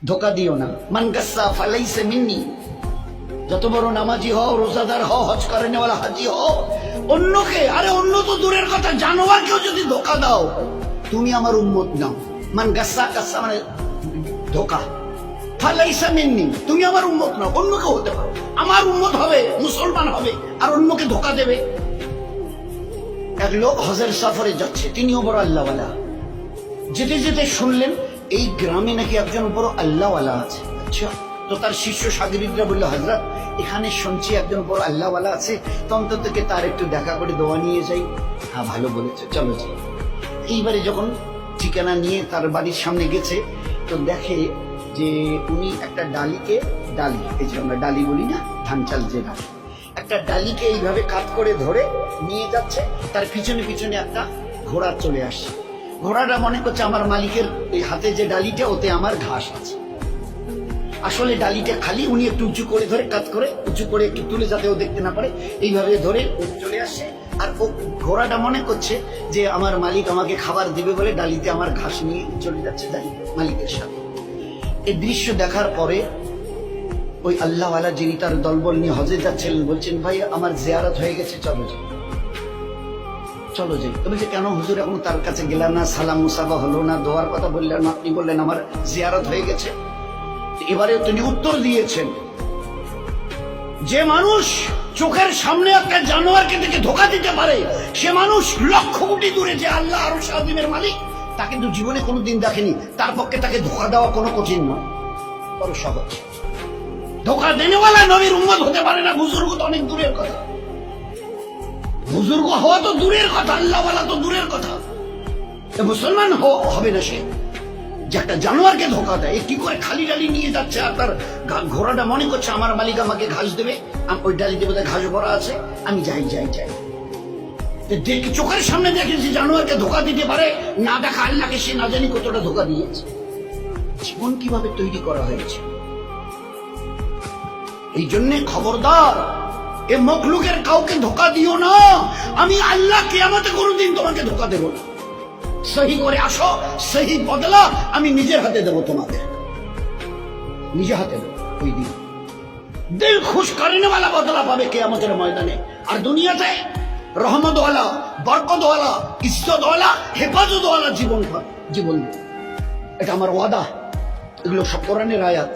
ধোকা দিও না। মান গাসসা ফালাইসা মিন্নি, যত বড় নামাজি হও, রোজাদার হও, হজ করে নেওয়ালা হাজি হও, অন্যকে, আরে অন্য তো দূরের কথা, জানোয়ারকেও যদি ধোকা দাও, তুমি আমার উম্মত নাও। মান গাসসা, গাসসা মানে ধোকা, ফালাইসা মিন্নি, তুমি আমার উম্মত নাও। অন্যকে হতে পারো, আমার উম্মত হবে, মুসলমান হবে, আর অন্যকে ধোকা দেবে। এক লোক হজের সফরে যাচ্ছে, তিনিও বড় আল্লাহওয়ালা। যেতে যেতে শুনলেন এই গ্রামে নাকি একজন বড় আল্লাহওয়ালা আছে। আচ্ছা, তো তার শিষ্য সাগরিদরা বললো, হযরত এখানে শুনছি একজন বড় আল্লাহওয়ালা আছে, তো অন্তত তার একটু দেখা করে দোয়া নিয়ে যাই। হ্যাঁ, ভালো বলেছে, চলো যাই। এইবারে যখন ঠিকানা নিয়ে তার বাড়ির সামনে গেছে, তো দেখে যে উনি একটা ডালিকে, ডালি, এই যে আমরা ডালি বলি না, ধান চাল যে ডালি, একটা ডালিকে এইভাবে কাত করে ধরে নিয়ে যাচ্ছে। তার পিছনে পিছনে একটা ঘোড়া চলে আসছে। ঘোড়াটা মনে করছে আমার মালিকের এই হাতে যে ডালিটা, ওতে আমার ঘাস আছে। আসলে ডালিটা খালি, উনি একটু উঁচু করে ধরে, কাত করে উঁচু করে একটু তুলে, যাতে ও দেখতে না পারে, এইভাবে ধরে চলে আসছে। আর ও ঘোড়াটা মনে করছে যে আমার মালিক আমাকে খাবার দিবে বলে ডালিতে আমার ঘাস নিয়ে চলে যাচ্ছে মালিকের সাথে। এই দৃশ্য দেখার পরে ওই আল্লাহওয়ালা যিনি তার দলবল নিয়ে হজে যাচ্ছিলেন বলছেন, ভাই আমার জিয়ারত হয়ে গেছে, চলো যাই, চলো যাই। তবে যে কেন হুজুর এখন তার কাছে গেলাম না, সালাম মুসাফা হলো না, দোয়ার কথা বললেন না, আপনি বললেন আমার জিয়ারত হয়ে গেছে। এবারে তিনি উত্তর দিয়েছেন, যে মানুষ চোখের সামনে একটা জানোয়ারকে দেখে ধোকা দিতে পারে, সে মানুষ লক্ষ কোটি দূরে যে আল্লাহ আরশ আযীমের মালিক, তা কিন্তু জীবনে কোনোদিন দেখেনি। তার পক্ষে তাকে ধোকা দেওয়া কোনো কঠিন নয়, বড় সহজ। ধোকা দেনেওয়ালা নবীর উম্মত হতে পারে না, বুজুর্গ তো অনেক দূরের কথা। বুজুর্গ হওয়া তো দূরের কথা, আল্লাহওয়ালা তো দূরের কথা। মুসলমান হবে না সে, যে একটা জানোয়ারকে ধোকা দেয়। কি করে খালি ডালি নিয়ে যাচ্ছে, আর তার ঘোড়াটা মনে করছে আমার মালিক আমাকে ঘাস দেবে, ওই ডালি দেবে, ঘাস ভরা আছে, আমি যাই যাই যাই। চোখের সামনে দেখেছি জানোয়ারকে ধোকা দিতে পারে, না দেখা আল্লাহকে সে না জানি কতটা ধোকা দিয়েছে। জীবন কিভাবে তৈরি করা হয়েছে। এই জন্যে খবরদার, এ মখলুকের কাউকে ধোকা দিও না। আমি আল্লাহ কিয়ামতে কোনোদিন তোমাকে ধোকা দেব না। সহি করে আসো, সহি বদলা আমি নিজের হাতে দেবো তোমাকে, নিজে হাতে দেবো। ওই দিন দিল খুশ করেনেওয়ালা বদলা পাবে কিয়ামতের ময়দানে। আর দুনিয়াতে রহমতওয়ালা, বরকতওয়ালা, ইজ্জতওয়ালা, হেফাজতওয়ালা জীবন, এটা আমার ওয়াদা। এগুলো সব কোরআনের আয়াত।